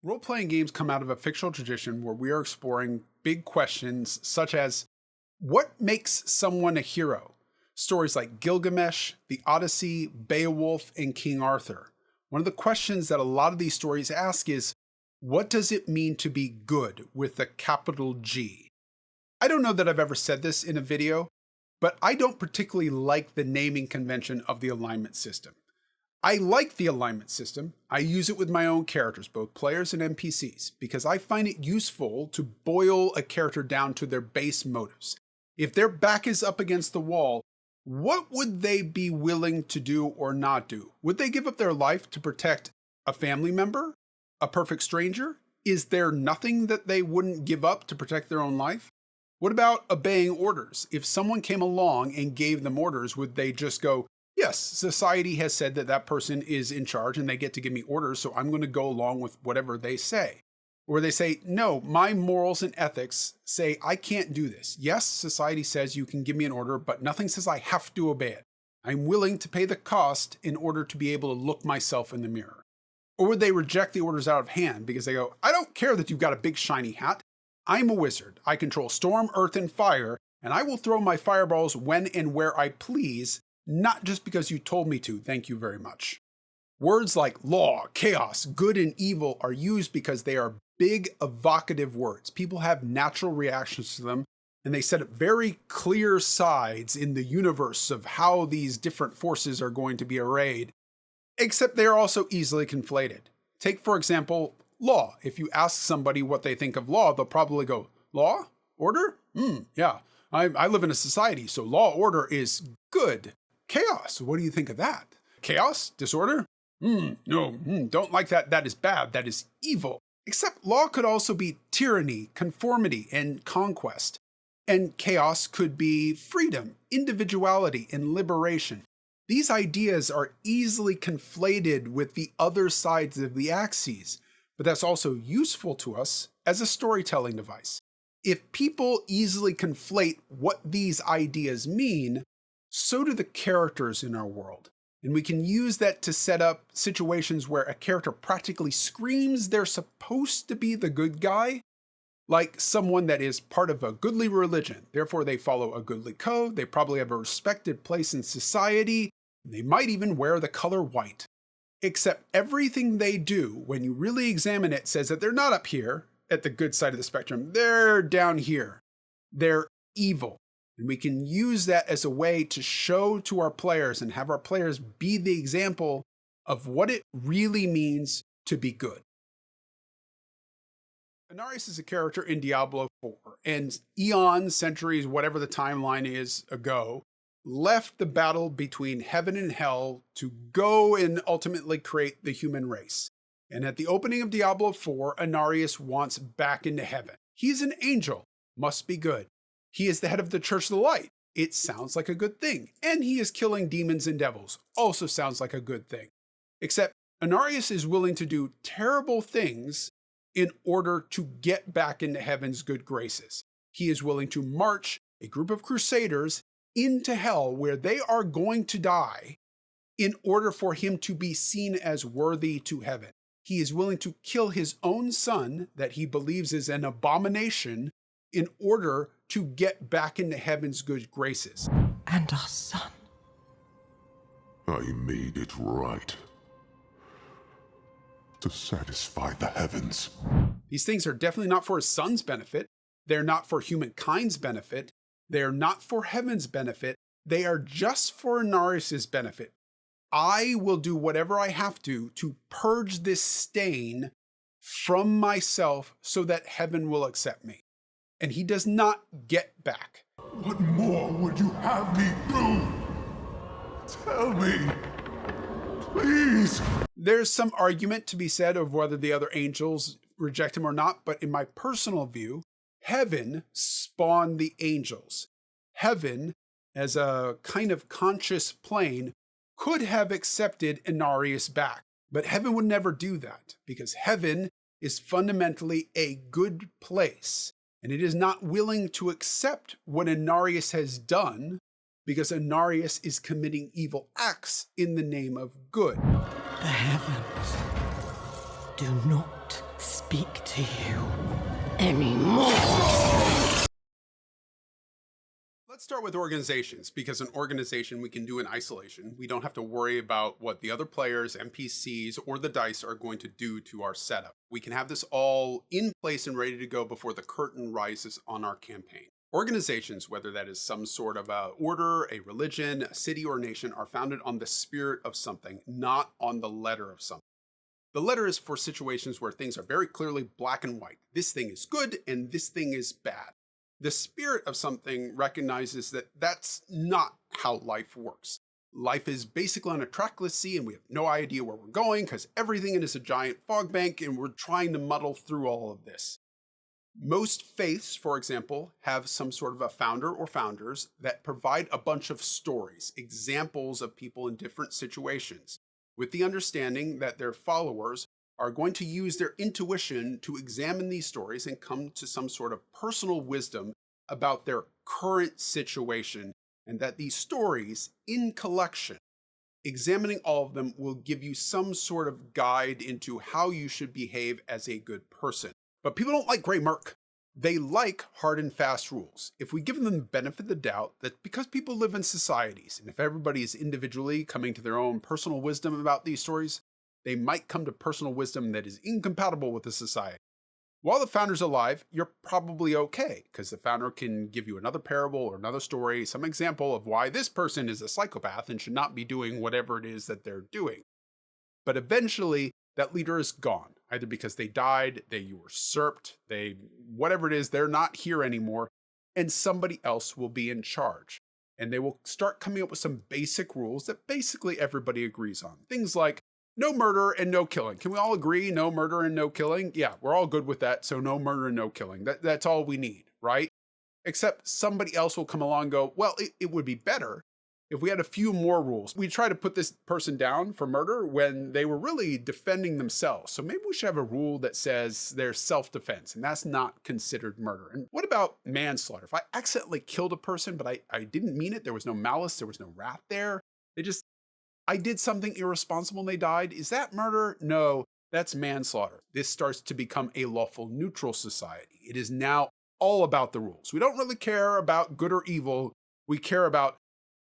Role-playing games come out of a fictional tradition where we are exploring big questions such as, what makes someone a hero? Stories like Gilgamesh, the Odyssey, Beowulf, and King Arthur. One of the questions that a lot of these stories ask is, what does it mean to be good with a capital G? I don't know that I've ever said this in a video, but I don't particularly like the naming convention of the alignment system. I like the alignment system. I use it with my own characters, both players and NPCs, because I find it useful to boil a character down to their base motives. If their back is up against the wall, what would they be willing to do or not do? Would they give up their life to protect a family member? A perfect stranger? Is there nothing that they wouldn't give up to protect their own life? What about obeying orders? If someone came along and gave them orders, would they just go, yes, society has said that that person is in charge and they get to give me orders, so I'm going to go along with whatever they say? Or they say, no, my morals and ethics say I can't do this. Yes, society says you can give me an order, but nothing says I have to obey it. I'm willing to pay the cost in order to be able to look myself in the mirror. Or would they reject the orders out of hand because they go, I don't care that you've got a big shiny hat. I'm a wizard. I control storm, earth, and fire, and I will throw my fireballs when and where I please, not just because you told me to, thank you very much. Words like law, chaos, good, and evil are used because they are big, evocative words. People have natural reactions to them, and they set up very clear sides in the universe of how these different forces are going to be arrayed, except they are also easily conflated. Take, for example, law. If you ask somebody what they think of law, they'll probably go, law? Order? Yeah. I live in a society, so law order is good. Chaos, what do you think of that? Chaos? Disorder? No, don't like that. That is bad. That is evil. Except law could also be tyranny, conformity, and conquest. And chaos could be freedom, individuality, and liberation. These ideas are easily conflated with the other sides of the axes, but that's also useful to us as a storytelling device. If people easily conflate what these ideas mean, so do the characters in our world. And we can use that to set up situations where a character practically screams they're supposed to be the good guy, like someone that is part of a goodly religion. Therefore, they follow a goodly code. They probably have a respected place in society. They might even wear the color white. Except everything they do, when you really examine it, says that they're not up here at the good side of the spectrum. They're down here. They're evil. And we can use that as a way to show to our players and have our players be the example of what it really means to be good. Inarius is a character in Diablo 4, and eons, centuries, whatever the timeline is ago, left the battle between heaven and hell to go and ultimately create the human race. And at the opening of Diablo 4, Inarius wants back into heaven. He's an angel, must be good. He is the head of the Church of the Light. It sounds like a good thing. And he is killing demons and devils. Also sounds like a good thing. Except Inarius is willing to do terrible things in order to get back into heaven's good graces. He is willing to march a group of crusaders into hell where they are going to die in order for him to be seen as worthy to heaven. He is willing to kill his own son that he believes is an abomination in order to get back into heaven's good graces. And our son. I made it right. To satisfy the heavens. These things are definitely not for his son's benefit. They're not for humankind's benefit. They're not for heaven's benefit. They are just for Inarius' benefit. I will do whatever I have to purge this stain from myself so that heaven will accept me. And he does not get back. What more would you have me do? Tell me, please. There's some argument to be said of whether the other angels reject him or not, but in my personal view, heaven spawned the angels. Heaven, as a kind of conscious plane, could have accepted Inarius back, but heaven would never do that because heaven is fundamentally a good place. And it is not willing to accept what Inarius has done because Inarius is committing evil acts in the name of good. The heavens do not speak. speak to you anymore. Let's start with organizations, because an organization we can do in isolation. We don't have to worry about what the other players, NPCs, or the dice are going to do to our setup. We can have this all in place and ready to go before the curtain rises on our campaign. Organizations, whether that is some sort of a order, a religion, a city, or nation, are founded on the spirit of something, not on the letter of something. The letter is for situations where things are very clearly black and white. This thing is good and this thing is bad. The spirit of something recognizes that that's not how life works. Life is basically on a trackless sea and we have no idea where we're going because everything is a giant fog bank and we're trying to muddle through all of this. Most faiths, for example, have some sort of a founder or founders that provide a bunch of stories, examples of people in different situations, with the understanding that their followers are going to use their intuition to examine these stories and come to some sort of personal wisdom about their current situation, and that these stories, in collection, examining all of them, will give you some sort of guide into how you should behave as a good person. But people don't like gray murk. They like hard and fast rules. If we give them the benefit of the doubt that because people live in societies, and if everybody is individually coming to their own personal wisdom about these stories, they might come to personal wisdom that is incompatible with the society. While the founder's alive, you're probably okay, because the founder can give you another parable or another story, some example of why this person is a psychopath and should not be doing whatever it is that they're doing. But eventually, that leader is gone, either because they died, they usurped, whatever it is, they're not here anymore, and somebody else will be in charge. And they will start coming up with some basic rules that basically everybody agrees on. Things like no murder and no killing. Can we all agree no murder and no killing? Yeah, we're all good with that. So no murder and no killing. That's all we need, right? Except somebody else will come along and go, well, it would be better if we had a few more rules. We try to put this person down for murder when they were really defending themselves. So maybe we should have a rule that says there's self-defense, and that's not considered murder. And what about manslaughter? If I accidentally killed a person, but I didn't mean it, there was no malice, there was no wrath there. I did something irresponsible and they died. Is that murder? No, that's manslaughter. This starts to become a lawful neutral society. It is now all about the rules. We don't really care about good or evil. We care about,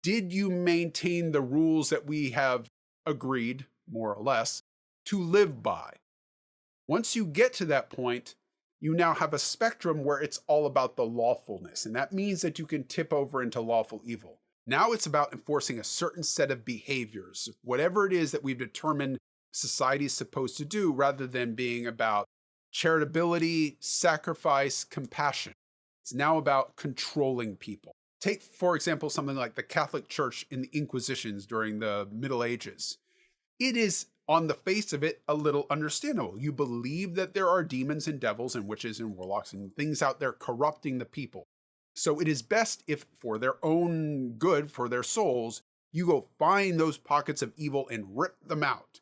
did you maintain the rules that we have agreed, more or less, to live by? Once you get to that point, you now have a spectrum where it's all about the lawfulness. And that means that you can tip over into lawful evil. Now it's about enforcing a certain set of behaviors, whatever it is that we've determined society is supposed to do, rather than being about charitability, sacrifice, compassion. It's now about controlling people. Take, for example, something like the Catholic Church in the Inquisitions during the Middle Ages. It is, on the face of it, a little understandable. You believe that there are demons and devils and witches and warlocks and things out there corrupting the people. So it is best if, for their own good, for their souls, you go find those pockets of evil and rip them out.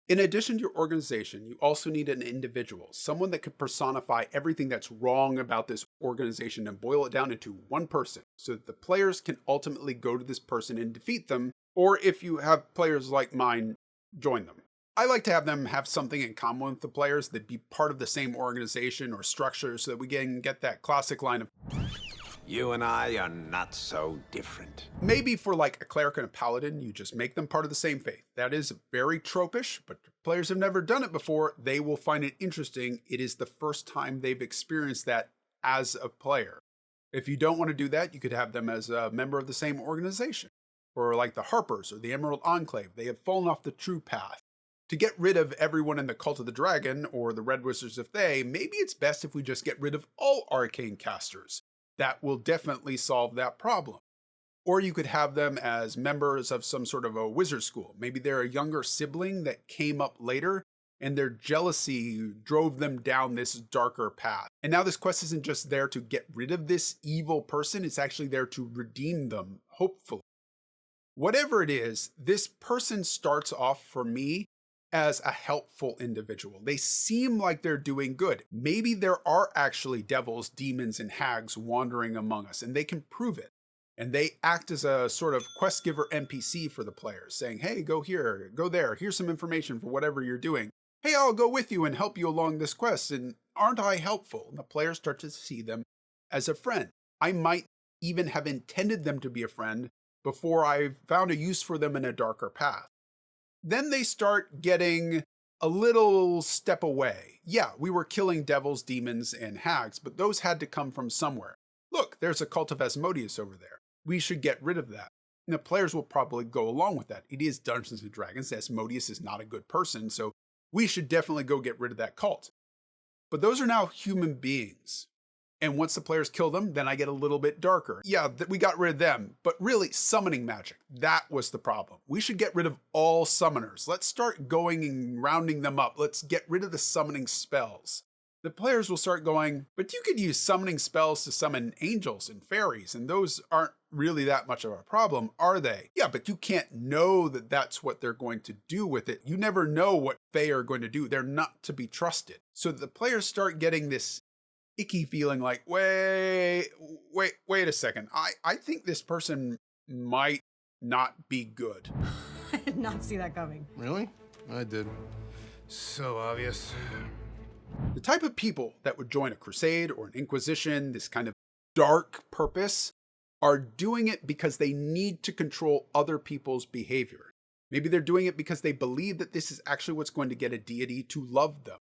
In addition to your organization, you also need an individual, someone that could personify everything that's wrong about this organization and boil it down into one person, so that the players can ultimately go to this person and defeat them, or if you have players like mine, join them. I like to have them have something in common with the players, that be part of the same organization or structure, so that we can get that classic line of, you and I are not so different. Maybe for like a cleric and a paladin, you just make them part of the same faith. That is very tropish, but if players have never done it before, they will find it interesting. It is the first time they've experienced that as a player. If you don't want to do that, you could have them as a member of the same organization. Or like the Harpers or the Emerald Enclave, they have fallen off the true path. To get rid of everyone in the Cult of the Dragon or the Red Wizards of Thay, maybe it's best if we just get rid of all arcane casters. That will definitely solve that problem. Or you could have them as members of some sort of a wizard school. Maybe they're a younger sibling that came up later and their jealousy drove them down this darker path. And now this quest isn't just there to get rid of this evil person, it's actually there to redeem them, hopefully. Whatever it is, this person starts off for me as a helpful individual. They seem like they're doing good. Maybe there are actually devils, demons, and hags wandering among us, and they can prove it. And they act as a sort of quest giver NPC for the players, saying, hey, go here, go there, here's some information for whatever you're doing. hey, I'll go with you and help you along this quest, and aren't I helpful? And the players start to see them as a friend. I might even have intended them to be a friend before I found a use for them in a darker path. Then they start getting a little step away. Yeah, we were killing devils, demons, and hags, but those had to come from somewhere. Look, there's a cult of Asmodeus over there. We should get rid of that. And the players will probably go along with that. It is Dungeons & Dragons. Asmodeus is not a good person, so we should definitely go get rid of that cult. But those are now human beings. And once the players kill them, then I get a little bit darker. Yeah, we got rid of them, but really summoning magic, that was the problem. We should get rid of all summoners. Let's start going and rounding them up. Let's get rid of the summoning spells. The players will start going, but you could use summoning spells to summon angels and fairies, and those aren't really that much of a problem, are they? Yeah, but you can't know that that's what they're going to do with it. You never know what they are going to do. They're not to be trusted. So the players start getting this icky feeling like, wait a second. I think this person might not be good. I did not see that coming. Really? I did. So obvious. The type of people that would join a crusade or an inquisition, this kind of dark purpose, are doing it because they need to control other people's behavior. Maybe they're doing it because they believe that this is actually what's going to get a deity to love them.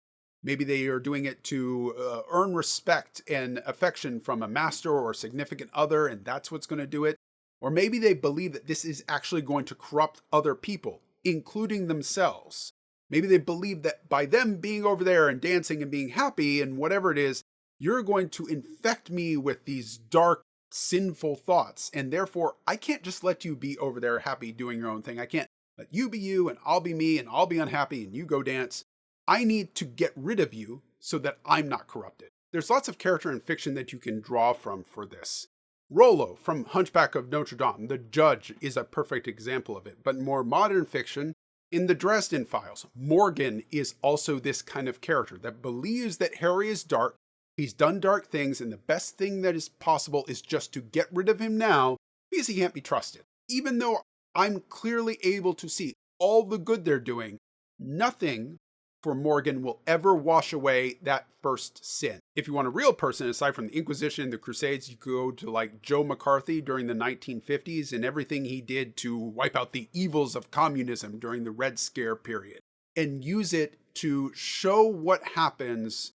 Maybe they are doing it to earn respect and affection from a master or a significant other, and that's what's going to do it. Or maybe they believe that this is actually going to corrupt other people, including themselves. Maybe they believe that by them being over there and dancing and being happy and whatever it is, you're going to infect me with these dark, sinful thoughts. And therefore, I can't just let you be over there happy doing your own thing. I can't let you be you and I'll be me and I'll be unhappy and you go dance. I need to get rid of you so that I'm not corrupted. There's lots of character in fiction that you can draw from for this. Rollo from Hunchback of Notre Dame, the judge, is a perfect example of it. But more modern fiction, in the Dresden Files, Morgan is also this kind of character that believes that Harry is dark, he's done dark things, and the best thing that is possible is just to get rid of him now because he can't be trusted. Even though I'm clearly able to see all the good they're doing, nothing for Morgan will ever wash away that first sin. If you want a real person, aside from the Inquisition, the Crusades, you go to like Joe McCarthy during the 1950s and everything he did to wipe out the evils of communism during the Red Scare period, and use it to show what happens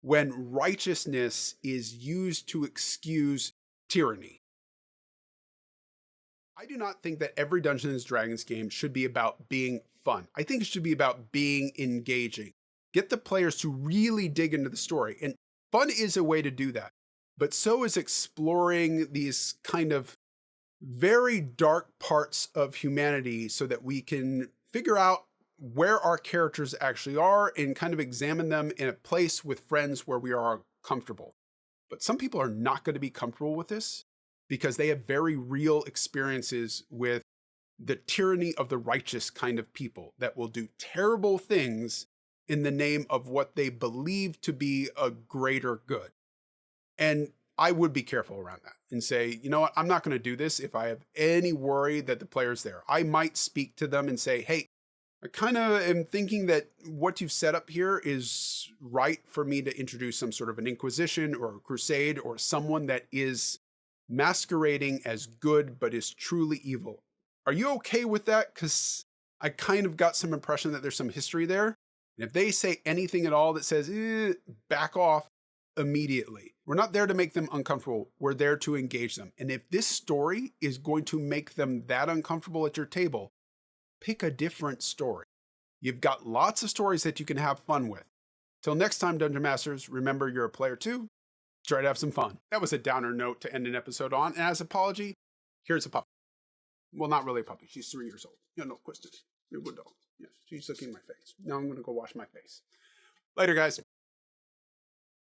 when righteousness is used to excuse tyranny. I do not think that every Dungeons & Dragons game should be about being fun. I think it should be about being engaging. Get the players to really dig into the story. And fun is a way to do that. But so is exploring these kind of very dark parts of humanity so that we can figure out where our characters actually are and kind of examine them in a place with friends where we are comfortable. But some people are not going to be comfortable with this because they have very real experiences with the tyranny of the righteous kind of people that will do terrible things in the name of what they believe to be a greater good. And I would be careful around that and say, you know what, I'm not going to do this if I have any worry that the player's there. I might speak to them and say, hey, I kind of am thinking that what you've set up here is right for me to introduce some sort of an inquisition or a crusade or someone that is masquerading as good but is truly evil. Are you okay with that? Because I kind of got some impression that there's some history there. And if they say anything at all that says, back off immediately. We're not there to make them uncomfortable. We're there to engage them. And if this story is going to make them that uncomfortable at your table, pick a different story. You've got lots of stories that you can have fun with. Till next time, Dungeon Masters, remember you're a player too. Try to have some fun. That was a downer note to end an episode on. And as an apology, here's a puppy. Well, not really a puppy. She's 3 years old. Yeah, no, Kristen. You're a good dog. Yes, she's looking in my face. Now I'm going to go wash my face. Later, guys.